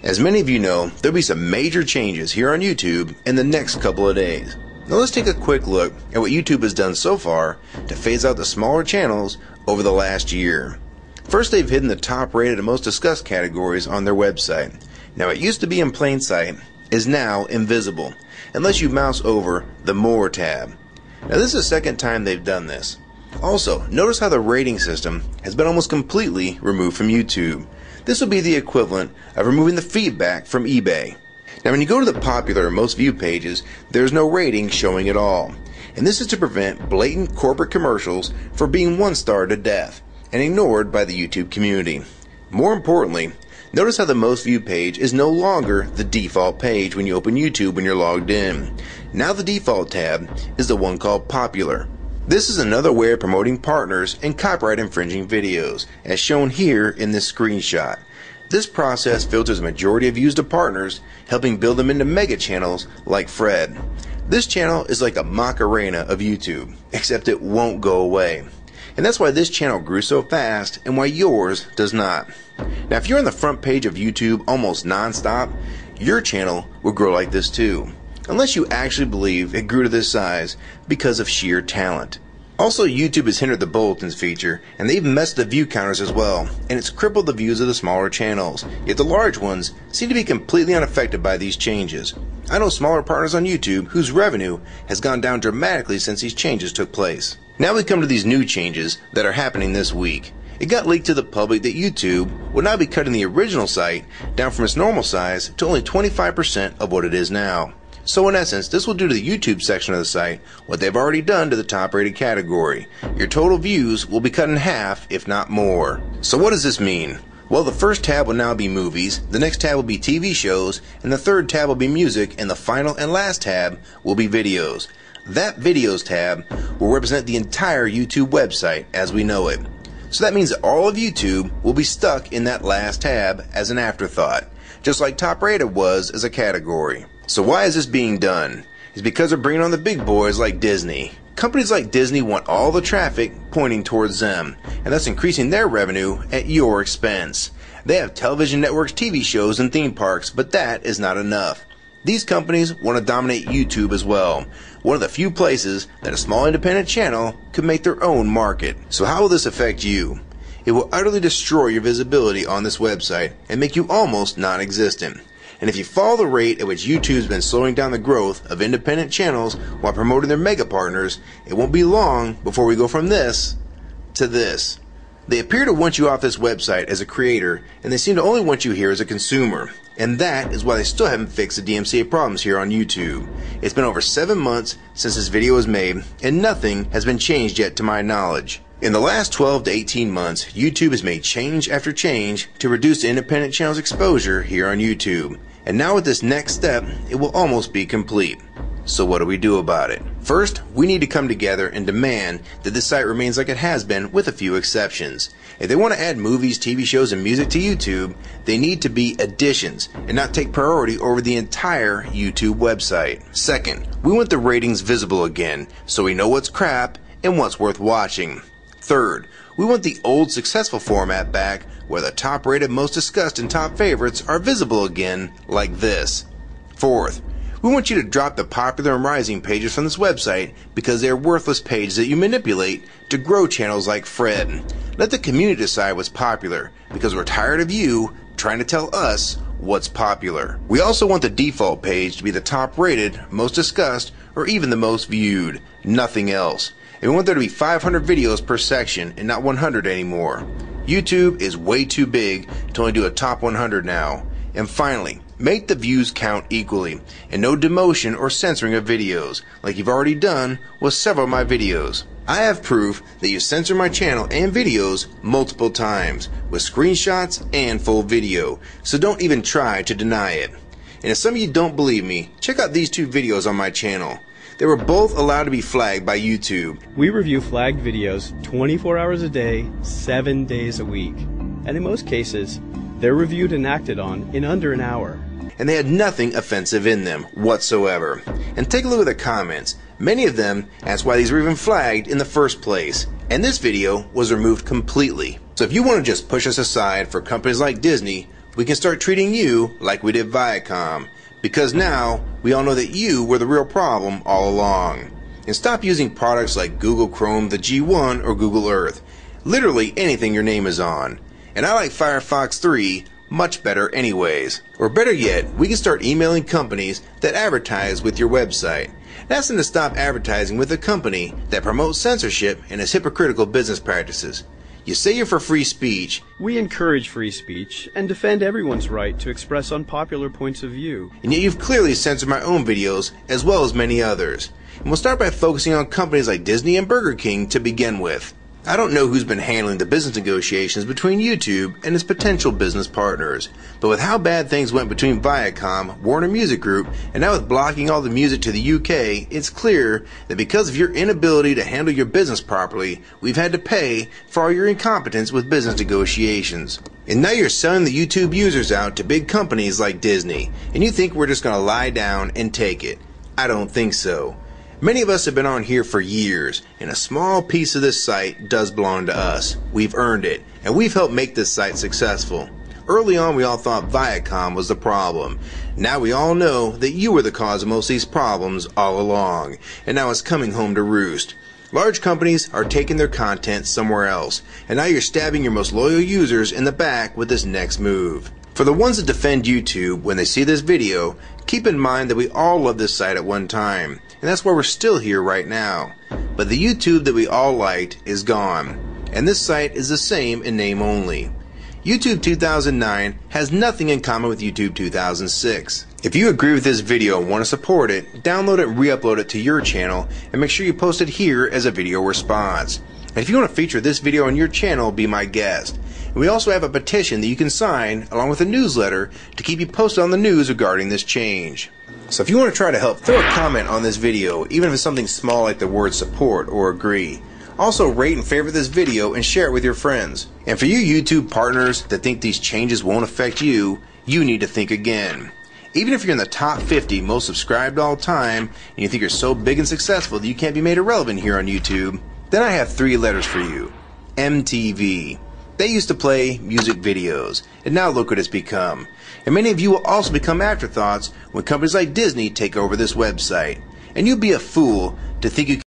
As many of you know, there'll be some major changes here on YouTube in the next couple of days. Now let's take a quick look at what YouTube has done so far to phase out the smaller channels over the last year. First, they've hidden the top rated and most discussed categories on their website. Now it used to be in plain sight, is now invisible, unless you mouse over the More tab. Now this is the second time they've done this. Also, notice how the rating system has been almost completely removed from YouTube. This will be the equivalent of removing the feedback from eBay. Now when you go to the popular or most viewed pages, there's no rating showing at all. And this is to prevent blatant corporate commercials for being one-starred to death and ignored by the YouTube community. More importantly, notice how the most viewed page is no longer the default page when you open YouTube when you're logged in. Now the default tab is the one called Popular. This is another way of promoting partners and copyright infringing videos, as shown here in this screenshot. This process filters a majority of views to partners, helping build them into mega channels like Fred. This channel is like a Macarena of YouTube, except it won't go away. And that's why this channel grew so fast and why yours does not. Now if you're on the front page of YouTube almost non-stop, your channel will grow like this too. Unless you actually believe it grew to this size because of sheer talent. Also, YouTube has hindered the bulletins feature, and they've messed the view counters as well, and it's crippled the views of the smaller channels, yet the large ones seem to be completely unaffected by these changes. I know smaller partners on YouTube whose revenue has gone down dramatically since these changes took place. Now we come to these new changes that are happening this week. It got leaked to the public that YouTube will now be cutting the original site down from its normal size to only 25% of what it is now. So in essence, this will do to the YouTube section of the site what they've already done to the top rated category. Your total views will be cut in half, if not more. So what does this mean? Well, the first tab will now be movies, the next tab will be TV shows, and the third tab will be music, and the final and last tab will be videos. That videos tab will represent the entire YouTube website as we know it. So that means that all of YouTube will be stuck in that last tab as an afterthought, just like top rated was as a category. So why is this being done? It's because they're bringing on the big boys like Disney. Companies like Disney want all the traffic pointing towards them, and thus increasing their revenue at your expense. They have television networks, TV shows, and theme parks, but that is not enough. These companies want to dominate YouTube as well, one of the few places that a small independent channel could make their own market. So how will this affect you? It will utterly destroy your visibility on this website and make you almost non-existent. And if you follow the rate at which YouTube's been slowing down the growth of independent channels while promoting their mega partners, it won't be long before we go from this to this. They appear to want you off this website as a creator, and they seem to only want you here as a consumer. And that is why they still haven't fixed the DMCA problems here on YouTube. It's been over 7 months since this video was made, and nothing has been changed yet to my knowledge. In the last 12 to 18 months, YouTube has made change after change to reduce the independent channel's exposure here on YouTube. And now with this next step, it will almost be complete. So what do we do about it? First, we need to come together and demand that this site remains like it has been with a few exceptions. If they want to add movies, TV shows, and music to YouTube, they need to be additions and not take priority over the entire YouTube website. Second, we want the ratings visible again so we know what's crap and what's worth watching. Third, we want the old successful format back where the top rated, most discussed, and top favorites are visible again like this. Fourth, we want you to drop the popular and rising pages from this website because they are worthless pages that you manipulate to grow channels like Fred. Let the community decide what's popular because we're tired of you trying to tell us what's popular. We also want the default page to be the top rated, most discussed, or even the most viewed. Nothing else. And we want there to be 500 videos per section and not 100 anymore. YouTube is way too big to only do a top 100 now. And finally, make the views count equally, and no demotion or censoring of videos, like you've already done with several of my videos. I have proof that you censor my channel and videos multiple times, with screenshots and full video, so don't even try to deny it. And if some of you don't believe me, check out these 2 videos on my channel. They were both allowed to be flagged by YouTube. We review flagged videos 24 hours a day, 7 days a week. And in most cases, They're reviewed and acted on in under an hour. And they had nothing offensive in them whatsoever. And take a look at the comments. Many of them asked why these were even flagged in the first place. And this video was removed completely. So if you want to just push us aside for companies like Disney, we can start treating you like we did Viacom. Because now, we all know that you were the real problem all along. And stop using products like Google Chrome, the G1, or Google Earth. Literally anything your name is on. And I like Firefox 3 much better anyways. Or better yet, we can start emailing companies that advertise with your website. Ask them to stop advertising with a company that promotes censorship and has hypocritical business practices. You say you're for free speech. We encourage free speech and defend everyone's right to express unpopular points of view. And yet you've clearly censored my own videos as well as many others. And we'll start by focusing on companies like Disney and Burger King to begin with. I don't know who's been handling the business negotiations between YouTube and its potential business partners, but with how bad things went between Viacom, Warner Music Group, and now with blocking all the music to the UK, it's clear that because of your inability to handle your business properly, we've had to pay for all your incompetence with business negotiations. And now you're selling the YouTube users out to big companies like Disney, and you think we're just going to lie down and take it. I don't think so. Many of us have been on here for years, and a small piece of this site does belong to us. We've earned it, and we've helped make this site successful. Early on, we all thought Viacom was the problem. Now we all know that you were the cause of most of these problems all along, and now it's coming home to roost. Large companies are taking their content somewhere else, and now you're stabbing your most loyal users in the back with this next move. For the ones that defend YouTube when they see this video, keep in mind that we all loved this site at one time, and that's why we're still here right now. But the YouTube that we all liked is gone, and this site is the same in name only. YouTube 2009 has nothing in common with YouTube 2006. If you agree with this video and want to support it, download it and re-upload it to your channel, and make sure you post it here as a video response. And if you want to feature this video on your channel, be my guest. And we also have a petition that you can sign along with a newsletter to keep you posted on the news regarding this change. So if you want to try to help, throw a comment on this video, even if it's something small like the word support or agree. Also rate and favorite this video and share it with your friends. And for you YouTube partners that think these changes won't affect you, you need to think again. Even if you're in the top 50 most subscribed all time and you think you're so big and successful that you can't be made irrelevant here on YouTube, then I have 3 letters for you. MTV. They used to play music videos, and now look what it's become. And many of you will also become afterthoughts when companies like Disney take over this website. And you'd be a fool to think you